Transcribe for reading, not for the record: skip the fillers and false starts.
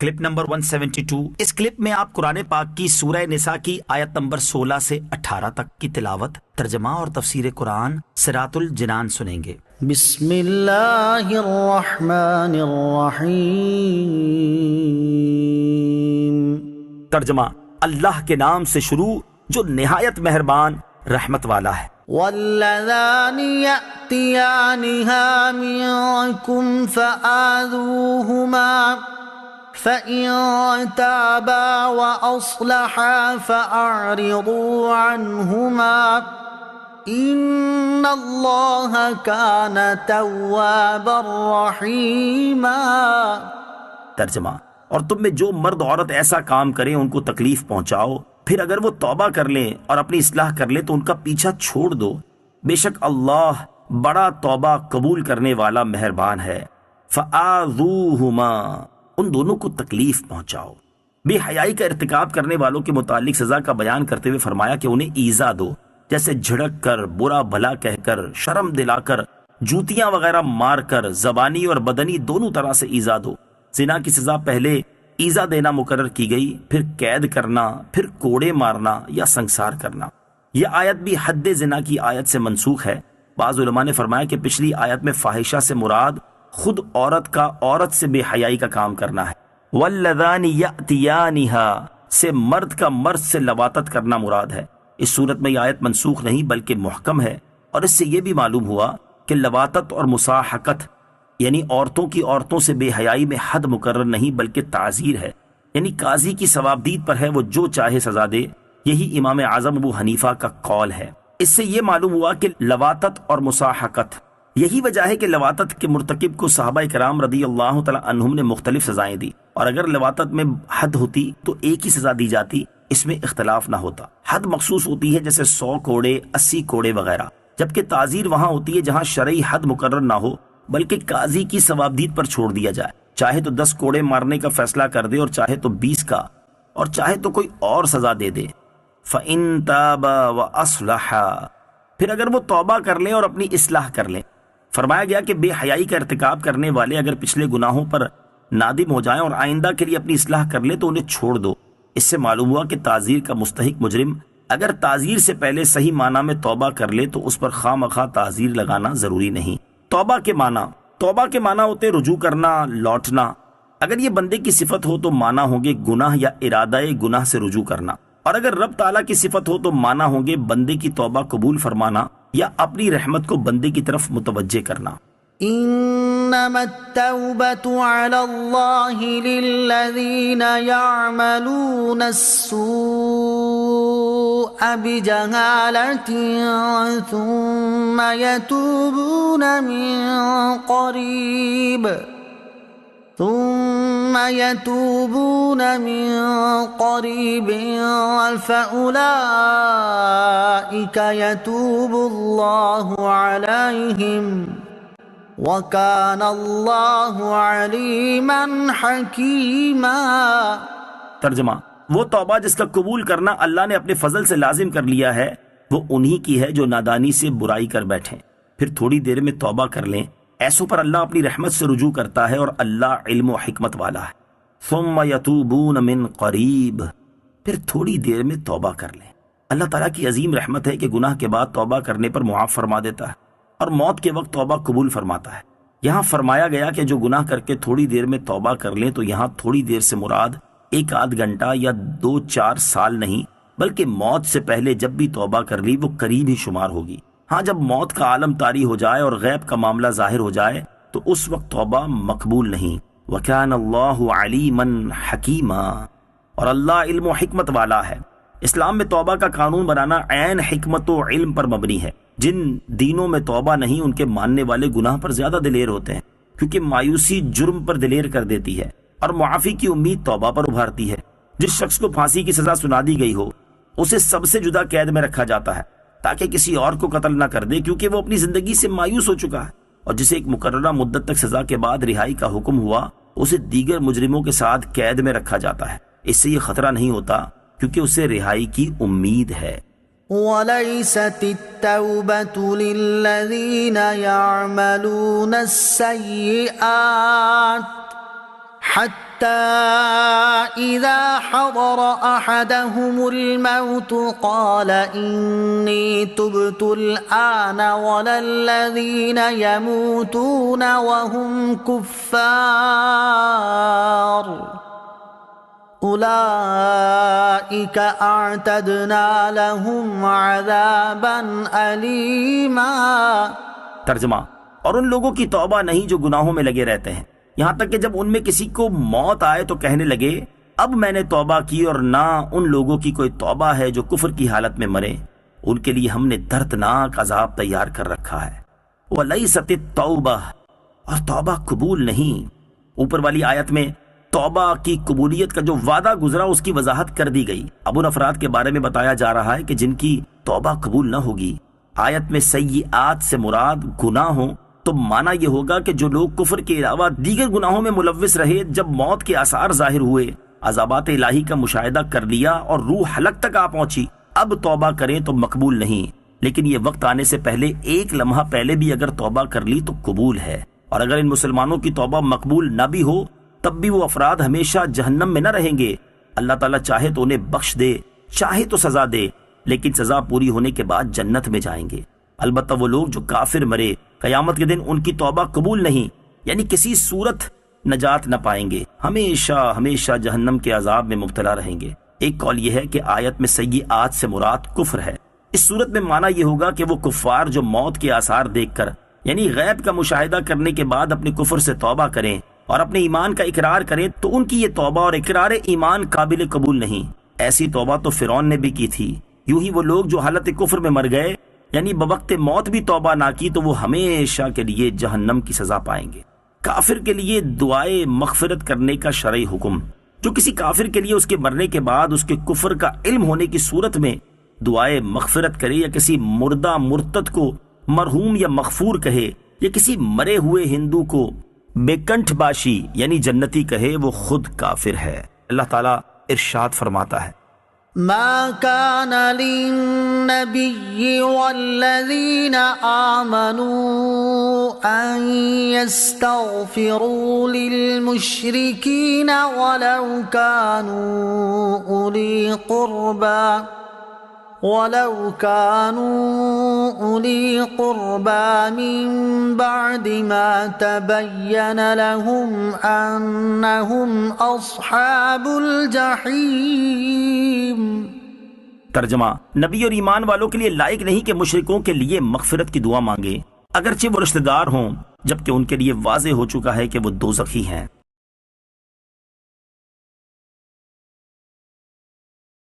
Clip number 172۔ اس clip میں آپ قرآن پاک کی سورہ نساء کی آیت نمبر 16 سے 18 تک کی تلاوت، ترجمہ اور تفسیر قرآن صراط الجنان سنیں گے۔ بسم اللہ الرحمن الرحیم۔ ترجمہ، اللہ کے نام سے شروع جو نہایت مہربان رحمت والا ہے۔ واللذان یأتیانها منکم فآذوہما فإن تابا وأصلحا فأعرضوا عنہما ان اللہ کان توابا رحیما۔ ترجمہ، اور تم میں جو مرد عورت ایسا کام کریں ان کو تکلیف پہنچاؤ، پھر اگر وہ توبہ کر لیں اور اپنی اصلاح کر لیں تو ان کا پیچھا چھوڑ دو، بے شک اللہ بڑا توبہ قبول کرنے والا مہربان ہے۔ فآذوہما، ان دونوں کو تکلیف پہنچاؤ۔ بے حیائی کا ارتکاب کرنے والوں کے متعلق سزا کا بیان کرتے ہوئے فرمایا کہ انہیں ایذا دو، جیسے جھڑک کر، برا بھلا کہہ کر، شرم دلا کر، جوتیاں وغیرہ مار کر، زبانی اور بدنی دونوں طرح سے ایذا دو۔ زنا کی سزا پہلے ایذا دینا مقرر کی گئی، پھر قید کرنا، پھر کوڑے مارنا یا سنگسار کرنا۔ یہ آیت بھی حد زنا کی آیت سے منسوخ ہے۔ بعض علماء نے فرمایا کہ پچھلی آیت میں فاحشہ سے مراد خود عورت کا عورت سے بے حیائی کا کام کرنا ہے۔ واللذان یأتیانہا سے مرد کا مرد سے لواطت کرنا مراد ہے۔ اس صورت میں یہ آیت منسوخ نہیں بلکہ محکم ہے، اور اس سے یہ بھی معلوم ہوا کہ لواطت اور مصاحقت یعنی عورتوں کی عورتوں سے بے حیائی میں حد مقرر نہیں بلکہ تعزیر ہے، یعنی قاضی کی ثوابدید پر ہے، وہ جو چاہے سزا دے۔ یہی امام اعظم ابو حنیفہ کا قول ہے۔ اس سے یہ معلوم ہوا کہ لواطت اور مصاحقت، یہی وجہ ہے کہ لواطت کے مرتکب کو صحابہ کرام رضی اللہ تعالی عنہم نے مختلف سزائیں دی، اور اگر لواطت میں حد ہوتی تو ایک ہی سزا دی جاتی، اس میں اختلاف نہ ہوتا۔ حد مخصوص ہوتی ہے جیسے 100 کوڑے، 80 کوڑے وغیرہ، جبکہ تعزیر وہاں ہوتی ہے جہاں شرعی حد مقرر نہ ہو بلکہ قاضی کی ثوابدید پر چھوڑ دیا جائے، چاہے تو 10 کوڑے مارنے کا فیصلہ کر دے اور چاہے تو 20 کا، اور چاہے تو کوئی اور سزا دے دے۔ فَإِن تَابَا وَأَصْلَحَا، پھر اگر وہ توبہ کر لیں اور اپنی اصلاح کر لیں۔ فرمایا گیا کہ بے حیائی کا ارتکاب کرنے والے اگر پچھلے گناہوں پر نادم ہو جائیں اور آئندہ کے لیے اپنی اصلاح کر لیں تو انہیں چھوڑ دو۔ اس سے معلوم ہوا کہ تعزیر کا مستحق مجرم اگر تعزیر سے پہلے صحیح معنی میں توبہ کر لے تو اس پر خواہ مخواہ تعزیر لگانا ضروری نہیں۔ توبہ کے معنی ہوتے رجوع کرنا، لوٹنا۔ اگر یہ بندے کی صفت ہو تو معنی ہوں گے گناہ یا ارادہ گناہ سے رجوع کرنا، اور اگر رب تعالیٰ کی صفت ہو تو معنی ہوں گے بندے کی توبہ قبول فرمانا یا اپنی رحمت کو بندے کی طرف متوجہ کرنا۔ انما التوبة على الله للذين يعملون السوء بجهالة ثم يتوبون من قريب فأولئك يتوب الله عليهم وَكَانَ اللَّهُ عَلِيمًا حَكِيمًا۔ ترجمہ، وہ توبہ جس کا قبول کرنا اللہ نے اپنے فضل سے لازم کر لیا ہے وہ انہی کی ہے جو نادانی سے برائی کر بیٹھیں، پھر تھوڑی دیر میں توبہ کر لیں۔ ایسوں پر اللہ اپنی رحمت سے رجوع کرتا ہے اور اللہ علم و حکمت والا ہے۔ ثُمَّ يَتُوبُونَ مِن قَرِيبٍ، پھر تھوڑی دیر میں توبہ کر لیں۔ اللہ تعالیٰ کی عظیم رحمت ہے کہ گناہ کے بعد توبہ کرنے پر معاف فرما دیتا ہے اور موت کے وقت توبہ قبول فرماتا ہے۔ یہاں فرمایا گیا کہ جو گناہ کر کے تھوڑی دیر میں توبہ کر لیں، تو یہاں تھوڑی دیر سے مراد 1-8 گھنٹہ یا 2-4 سال نہیں بلکہ موت سے پہلے جب بھی توبہ کر لی وہ قریب ہی شمار ہوگی۔ ہاں، جب موت کا عالم طاری ہو جائے اور غیب کا معاملہ ظاہر ہو جائے تو اس وقت توبہ مقبول نہیں۔ وَكَانَ اللَّهُ عَلِيمًا حَكِيمًا، اور اللہ علم و حکمت والا ہے۔ اسلام میں توبہ کا قانون بنانا عین حکمت و علم پر مبنی ہے۔ جن دینوں میں توبہ نہیں ان کے ماننے والے گناہ پر زیادہ دلیر ہوتے ہیں، کیونکہ مایوسی جرم پر دلیر کر دیتی ہے اور معافی کی امید توبہ پر ابھارتی ہے۔ جس شخص کو پھانسی کی سزا سنا دی گئی ہو اسے سب سے جدا قید میں رکھا جاتا ہے تاکہ کسی اور کو قتل نہ کر دے، کیونکہ وہ اپنی زندگی سے مایوس ہو چکا ہے، اور جسے ایک مقررہ مدت تک سزا کے بعد رہائی کا حکم ہوا اسے دیگر مجرموں کے ساتھ قید میں رکھا جاتا ہے۔ اس سے یہ خطرہ نہیں ہوتا کیونکہ اسے رہائی کی امید ہے۔ وَلَيْسَتِ التَّوْبَةُ لِلَّذِينَ يَعْمَلُونَ السَّيِّئَاتِ حتى إذا حضر أحدهم الموت قال إني تبت الآن ولا الذين يموتون وهم كفار أولئك أعتدنا لهم عذابا أليما۔ ترجمہ، اور ان لوگوں کی توبہ نہیں جو گناہوں میں لگے رہتے ہیں، یہاں تک کہ جب ان میں کسی کو موت آئے تو کہنے لگے اب میں نے توبہ کی، اور نہ ان لوگوں کی کوئی توبہ ہے جو کفر کی حالت میں مرے، ان کے لیے ہم نے دردناک عذاب تیار کر رکھا ہے۔ وَلَيْسَتِ التَّوْبَةُ، اور توبہ قبول نہیں۔ اوپر والی آیت میں توبہ کی قبولیت کا جو وعدہ گزرا اس کی وضاحت کر دی گئی۔ اب ان افراد کے بارے میں بتایا جا رہا ہے کہ جن کی توبہ قبول نہ ہوگی۔ آیت میں سیئات سے مراد گناہ ہوں تو معنی یہ ہوگا کہ جو لوگ کفر کے علاوہ دیگر گناہوں میں ملوث رہے، جب موت کے آثار ظاہر ہوئے، عذابات الہی کا مشاہدہ کر لیا اور روح حلق تک آ پہنچی، اب توبہ کریں تو مقبول نہیں، لیکن یہ وقت آنے سے پہلے ایک لمحہ پہلے بھی اگر توبہ کر لی تو قبول ہے۔ اور اگر ان مسلمانوں کی توبہ مقبول نہ بھی ہو تب بھی وہ افراد ہمیشہ جہنم میں نہ رہیں گے۔ اللہ تعالیٰ چاہے تو انہیں بخش دے، چاہے تو سزا دے، لیکن سزا پوری ہونے کے بعد جنت میں جائیں گے۔ البتہ وہ لوگ جو کافر مرے، قیامت کے دن ان کی توبہ قبول نہیں، یعنی کسی صورت نجات نہ پائیں گے، ہمیشہ ہمیشہ جہنم کے عذاب میں مبتلا رہیں گے۔ ایک قول یہ ہے کہ آیت میں سیئات سے مراد کفر ہے۔ اس صورت میں معنی یہ ہوگا کہ وہ کفار جو موت کے آثار دیکھ کر، یعنی غیب کا مشاہدہ کرنے کے بعد اپنے کفر سے توبہ کریں اور اپنے ایمان کا اقرار کریں، تو ان کی یہ توبہ اور اقرار ایمان قابل قبول نہیں۔ ایسی توبہ تو فرعون نے بھی کی تھی۔ یوں ہی وہ لوگ جو حالت کفر میں مر گئے، یعنی بوقت موت بھی توبہ نہ کی، تو وہ ہمیشہ کے لیے جہنم کی سزا پائیں گے۔ کافر کے لیے دعائے مغفرت کرنے کا شرعی حکم، جو کسی کافر کے لیے اس کے مرنے کے بعد اس کے کفر کا علم ہونے کی صورت میں دعائے مغفرت کرے، یا کسی مردہ مرتد کو مرحوم یا مغفور کہے، یا کسی مرے ہوئے ہندو کو بیکنٹھ باشی یعنی جنتی کہے، وہ خود کافر ہے۔ اللہ تعالیٰ ارشاد فرماتا ہے ما كان للنبي والذين آمنوا أن يستغفروا للمشركين ولو كانوا أولي قربى من بعد ما تبين لهم أنهم أصحاب الجحيم۔ ترجمہ، نبی اور ایمان والوں کے لیے لائق نہیں کہ مشرکوں کے لیے مغفرت کی دعا مانگے، اگرچہ وہ رشتہ دار ہوں، جبکہ ان کے لیے واضح ہو چکا ہے کہ وہ دوزخی ہیں۔